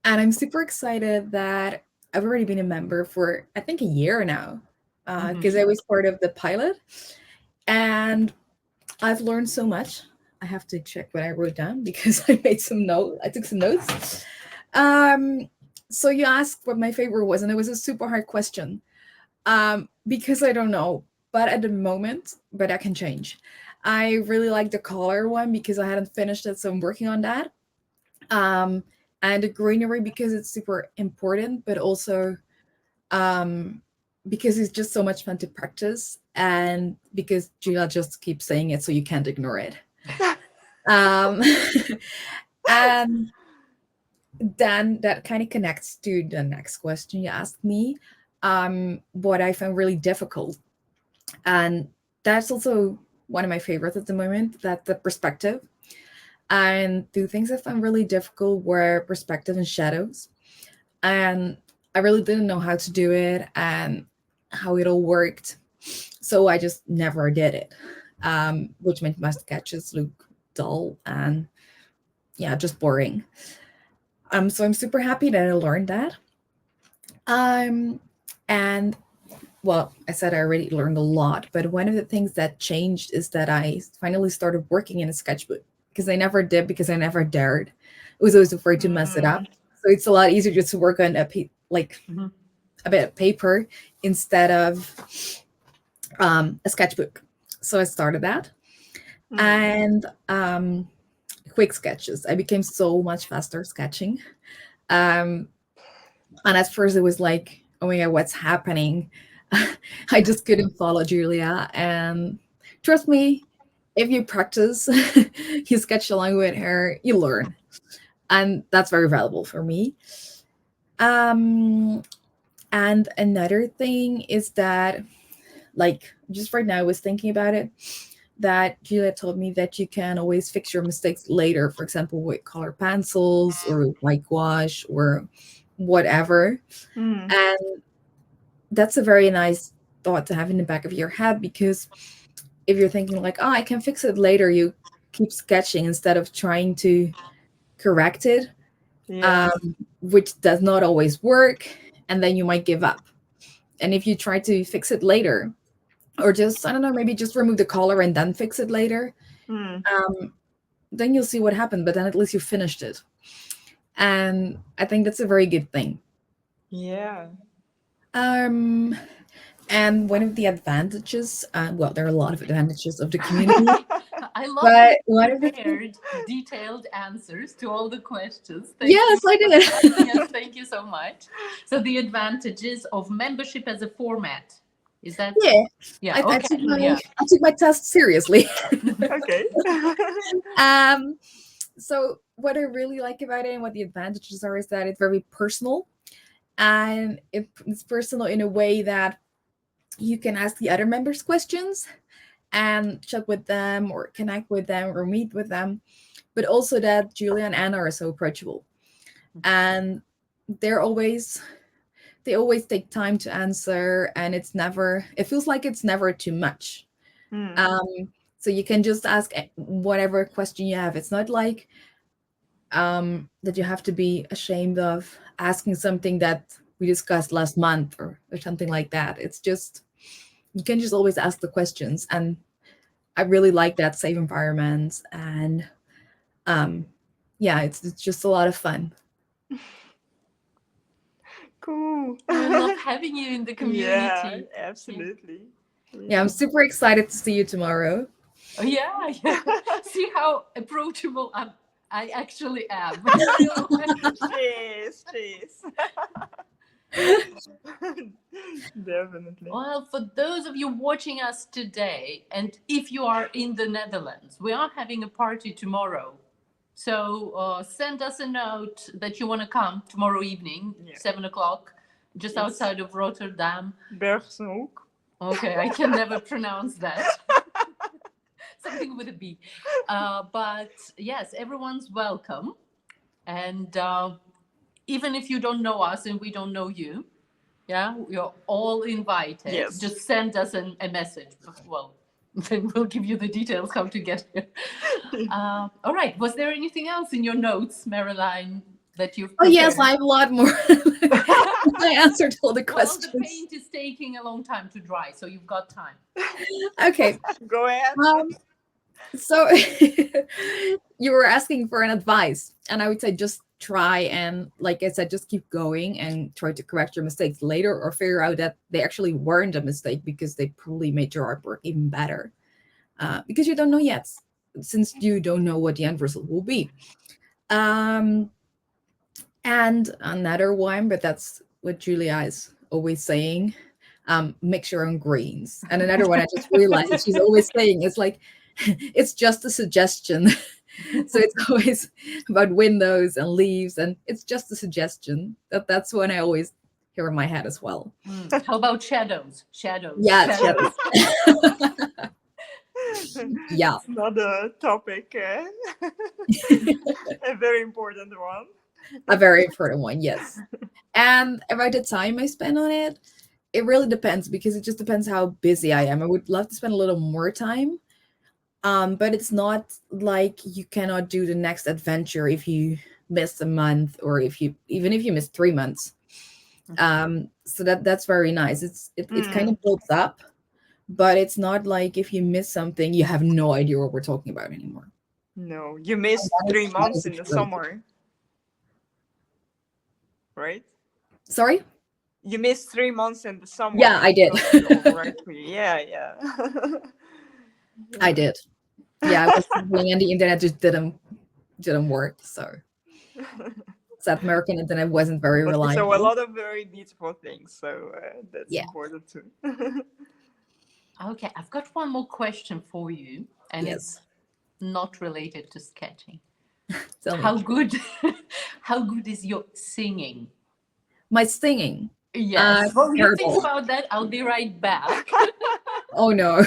I'm super excited that I've already been a member for, I think, a year now, because I was part of the pilot. And I've learned so much. I have to check what I wrote down because I took some notes. So you asked what my favorite was, and it was a super hard question. Because I don't know, but at the moment, but that can change. I really like the color one because I hadn't finished it, so I'm working on that. And the greenery because it's super important, but also because it's just so much fun to practice, and because Julia just keeps saying it, so you can't ignore it. And then that kind of connects to the next question you asked me, what I found really difficult. And that's also one of my favorites at the moment, that the perspective. And the things I found really difficult were perspective and shadows. And I really didn't know how to do it and how it all worked. So I just never did it, which made my sketches look dull and just boring. So I'm super happy that I learned that. And well, I said I already learned a lot, but one of the things that changed is that I finally started working in a sketchbook, because I never did, because I never dared. I was always afraid to mess it up. So it's a lot easier just to work on a bit of paper instead of a sketchbook. So I started that. And quick sketches. I became so much faster sketching. And at first it was like, oh my God, what's happening? I just couldn't follow Julia. And trust me, if you practice, you sketch along with her, you learn. And that's very valuable for me. And another thing is that, like, just right now I was thinking about it, that Julia told me that you can always fix your mistakes later, for example, with color pencils or white gouache or whatever. And that's a very nice thought to have in the back of your head, because if you're thinking like, oh, I can fix it later, you keep sketching instead of trying to correct it, which does not always work, and then you might give up. And if you try to fix it later, or just, I don't know, maybe just remove the color and then fix it later, then you'll see what happened, but then at least you finished it. And I think that's a very good thing. Yeah. And one of the advantages, well, there are a lot of advantages of the community. I love But that one you of the prepared detailed answers to all the questions. yes, I did. Yes, thank you so much. So the advantages of membership as a format, is that? Yeah, Yeah, I okay. took my test seriously. Okay. So what I really like about it and what the advantages are is that it's very personal, and it's personal in a way that you can ask the other members questions and chat with them or connect with them or meet with them, but also that Julia and Anna are so approachable, and they're always they always take time to answer, and it feels like it's never too much. Hmm. So you can just ask whatever question you have. It's not like that you have to be ashamed of asking something that we discussed last month or something like that. It's just you can just always ask the questions, and I really like that safe environment, and yeah, it's just a lot of fun. Cool. I love having you in the community. Yeah, absolutely. Yeah, I'm super excited to see you tomorrow. Oh, yeah. See how approachable I actually am. Cheers, cheers. Definitely. Well, for those of you watching us today, and if you are in the Netherlands, we are having a party tomorrow. So send us a note that you want to come tomorrow evening, 7 o'clock, just outside of Rotterdam. Bergshoek. Okay, I can never pronounce that. Something with a B. But yes, everyone's welcome. And even if you don't know us and we don't know you, yeah, you're all invited. Yes. Just send us a message. Well, then we'll give you the details how to get here. All right. Was there anything else in your notes, Marilyn, that you've prepared? Oh yes, I have a lot more. I answered all the questions. Well, the paint is taking a long time to dry, so you've got time. Okay. Go ahead. So you were asking for an advice, and I would say just try and, like I said, just keep going and try to correct your mistakes later, or figure out that they actually weren't a mistake because they probably made your artwork even better. Because you don't know yet, since you don't know what the end result will be. And another one, but that's what Julia is always saying, mix your own greens. And another one I just realized that she's always saying is like, it's just a suggestion. So it's always about windows and leaves, and it's just a suggestion. That's one I always hear in my head as well. How about shadows? Shadows. Yeah, shadows. Yeah. It's not a topic. A very important one. A very important one, yes. And about the time I spend on it, it really depends, because it just depends how busy I am. I would love to spend a little more time. But it's not like you cannot do the next adventure if you miss a month, or even if you miss 3 months. So that's very nice. It kind of builds up, but it's not like if you miss something, you have no idea what we're talking about anymore. No, you missed 3 months in the summer, right? Sorry? You missed 3 months in the summer. Yeah, I did. Yeah. I did. Yeah, I was traveling and the internet just didn't work. So that American internet wasn't very reliable. So a lot of very beautiful things. So that's important too. Okay, I've got one more question for you, and it's not related to sketching. How good is your singing? My singing? Yes. Well, you think about that. I'll be right back. Oh no.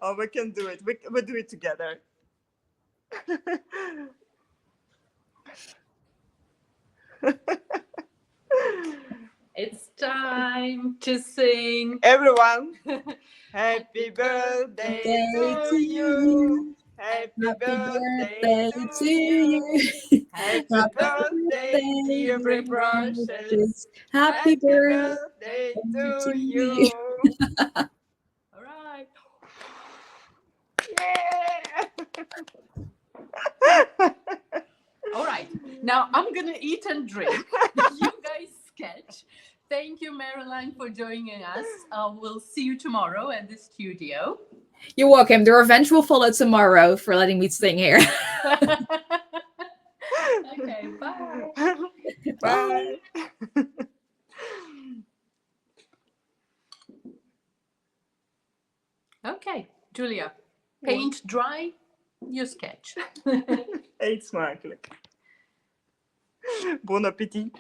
Oh, we can do it. We'll do it together. It's time to sing. Everyone, happy birthday to you. Happy birthday to you. Happy birthday, dear precious. Happy birthday to you. All right. Yeah. All right. Now I'm going to eat and drink. You guys sketch. Thank you, Marilyn, for joining us. We'll see you tomorrow at the studio. You're welcome. The revenge will follow tomorrow for letting me sing here. Okay, bye. Bye. Okay, Julia, paint dry, you sketch. Eet smakelijk. Bon appetit.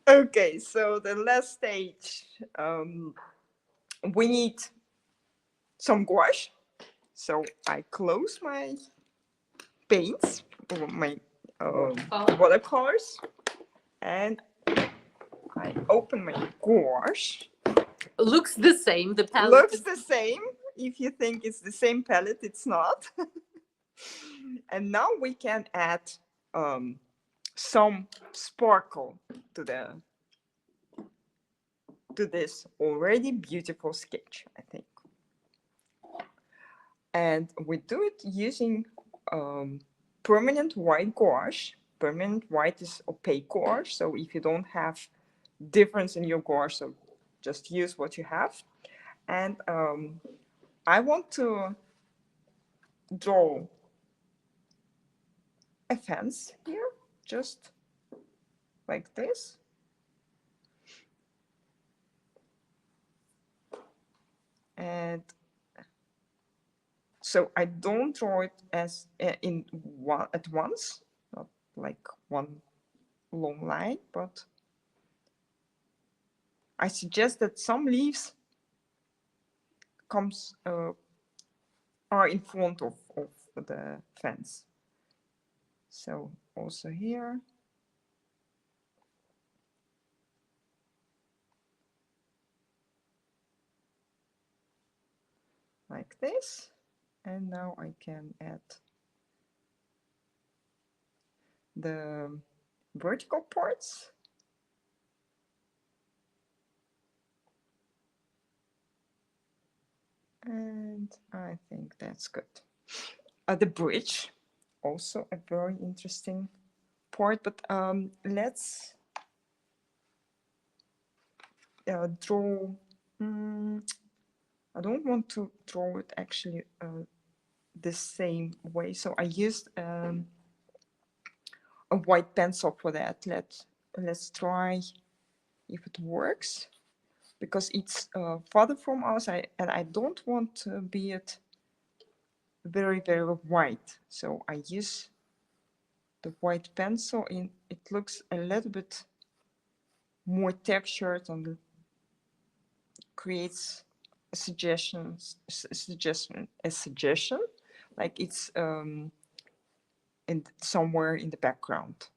Okay, so the last stage, we need some gouache. So I close my paints, or my watercolors, and I open my gouache. Looks the same, the palette Looks is... the same. If you think it's the same palette, it's not. And now we can add some sparkle to this already beautiful sketch, I think. And we do it using permanent white gouache. Permanent white is opaque gouache, so if you don't have difference in your gouache, so just use what you have. And I want to draw a fence here, just like this. And so I don't draw it as in one at once, not like one long line, but I suggest that some leaves are in front of the fence. So also here. Like this. And now I can add the vertical parts. And I think that's good. The bridge, also a very interesting part, but let's draw. I don't want to draw it actually the same way, so I used a white pencil for that. Let's try if it works, because it's farther from us, and I don't want to be it very white, so I use the white pencil. It looks a little bit more textured and creates a suggestion, like it's in somewhere in the background.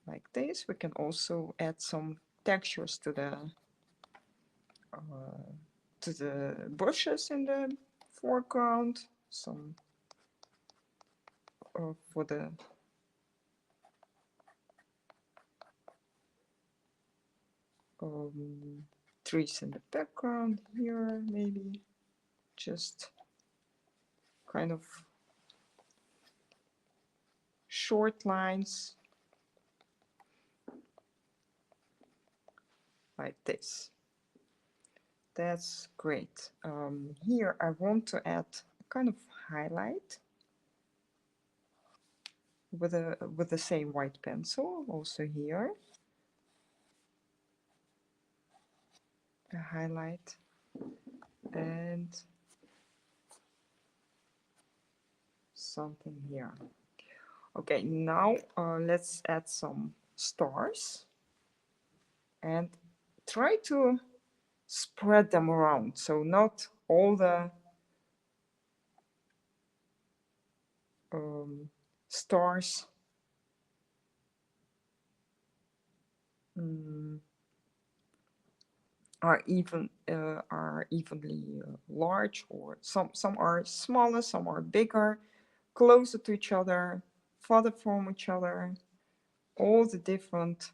Like this, we can also add some textures to the bushes in the foreground, some for the trees in the background here, maybe just kind of short lines like this. That's great. Here I want to add a kind of highlight with the same white pencil. Also here, a highlight, and something here. Okay, now let's add some stars and try to spread them around, so not all the stars are evenly large, or some are smaller, some are bigger, closer to each other, farther from each other, all the different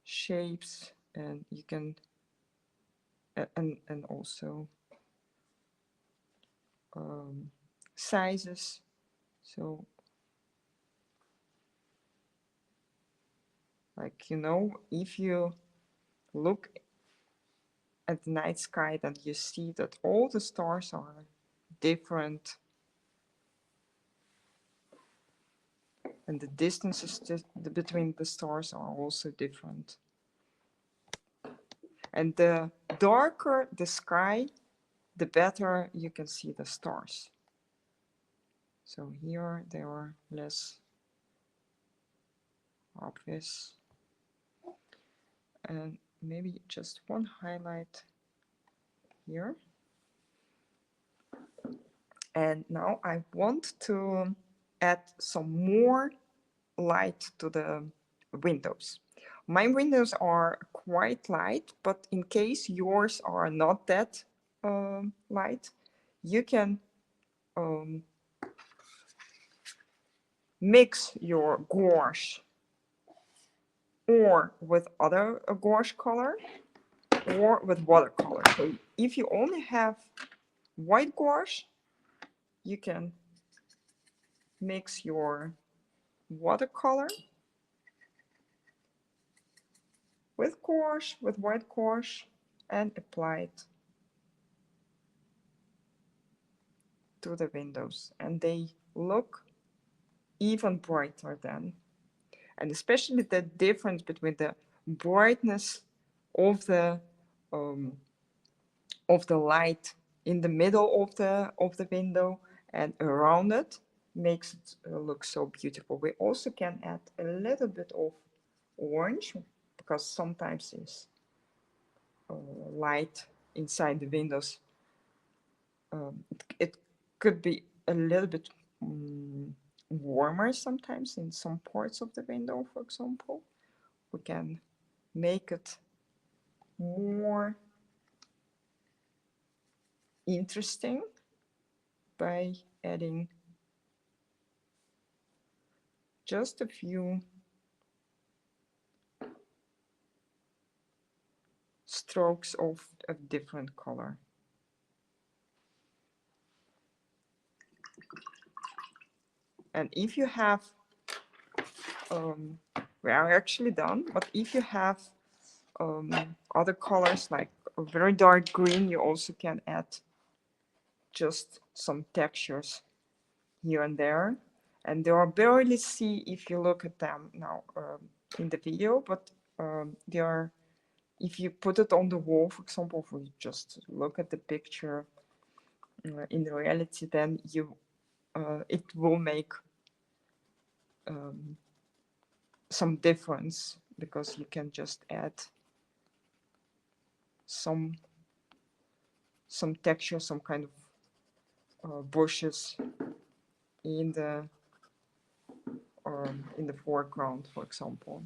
shapes, and you can and also sizes. So Like, you know, if you look at the night sky, then you see that all the stars are different. And the distances between the stars are also different. And the darker the sky, the better you can see the stars. So here they are less obvious. And maybe just one highlight here. And now I want to add some more light to the windows. My windows are quite light, but in case yours are not that light, you can mix your gouache or with other gouache color or with watercolor. So if you only have white gouache, you can mix your watercolor with gouache, with white gouache, and apply it to the windows, and they look even brighter then. And especially the difference between the brightness of the light in the middle of the window and around it makes it look so beautiful. We also can add a little bit of orange, because sometimes it's light inside the windows. It could be a little bit warmer sometimes in some parts of the window, for example. We can make it more interesting by adding just a few strokes of a different color. And if you have, we are actually done, but if you have other colors like a very dark green, you also can add just some textures here and there. And they are barely see if you look at them now in the video, but they are, if you put it on the wall, for example, if we just look at the picture in reality, then you it will make some difference, because you can just add some texture, some kind of bushes in the foreground, for example.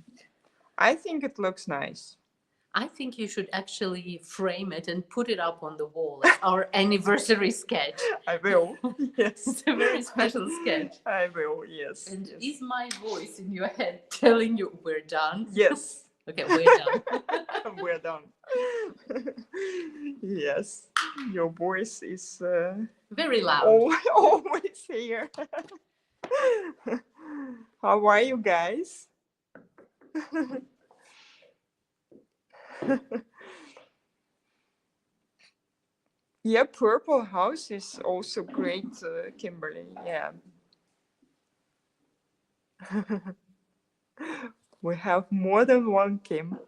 I think it looks nice. I think you should actually frame it and put it up on the wall as our anniversary sketch. I will. Yes. It's a very special sketch. I will, yes. And yes. is my voice in your head telling you we're done? Yes. Okay, we're done. We're done. Yes. Your voice is Very loud. always here. How are you guys? Yeah, purple house is also great, Kimberly. Yeah. We have more than one Kim.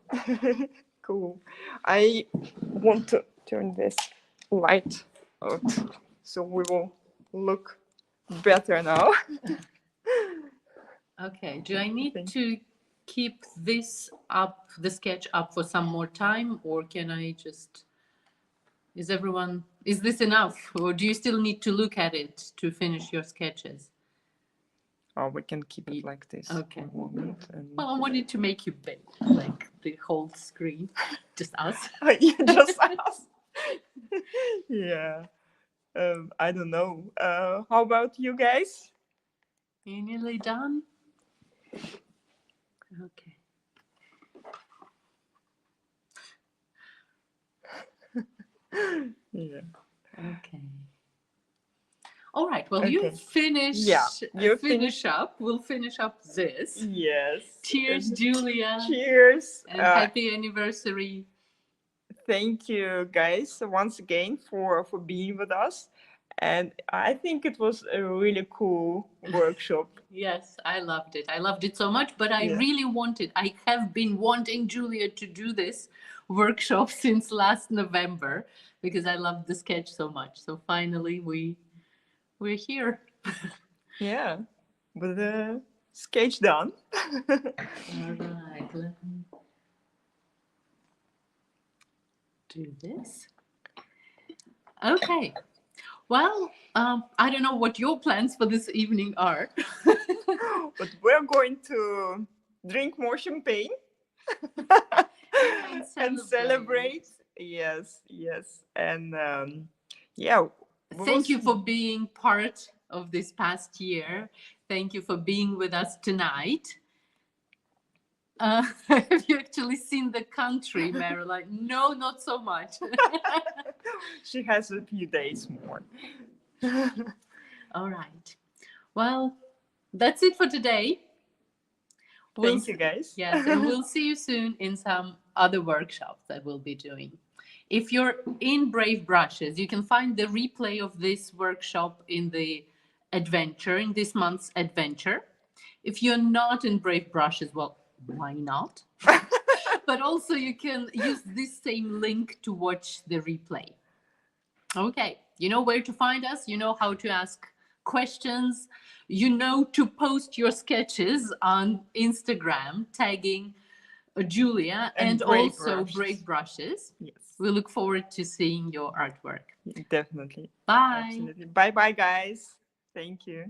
Cool. I want to turn this light out so we will look better now. Okay, do I need to keep this up, the sketch up for some more time, or can I just, is this enough, or do you still need to look at it to finish your sketches? Oh, we can keep it like this. Okay. For a moment and... Well, I wanted to make you big, like the whole screen, just us. Just us. Yeah. I don't know. How about you guys? You nearly done? Okay. Yeah. Okay. All right. Well, you Okay. finish. Yeah, you finish up. We'll finish up this. Yes. Cheers, And Julia. cheers. And happy anniversary. Thank you guys once again for being with us. And I think it was a really cool workshop. Yes, I loved it. I loved it so much, but I Yeah. really I have been wanting Julia to do this workshop since last November because I loved the sketch so much. So finally we're here. Yeah. With the sketch done. All right, let me do this. Okay. Well, I don't know what your plans for this evening are. But we're going to drink more champagne and celebrate. Yes, yes. And yeah. Thank you for being part of this past year. Thank you for being with us tonight. Have you actually seen the country, Marilyn? No, not so much. She has a few days more. All right. Well, that's it for today. Thank you, guys. Yes, and we'll see you soon in some other workshops that we'll be doing. If you're in Brave Brushes, you can find the replay of this workshop in the adventure, in this month's adventure. If you're not in Brave Brushes, well, why not? But also you can use this same link to watch the replay. Okay, you know where to find us, you know how to ask questions, you know to post your sketches on Instagram, tagging Julia and also Brave Brushes. Yes. We look forward to seeing your artwork. Definitely. Bye. Absolutely. Bye-bye, guys. Thank you.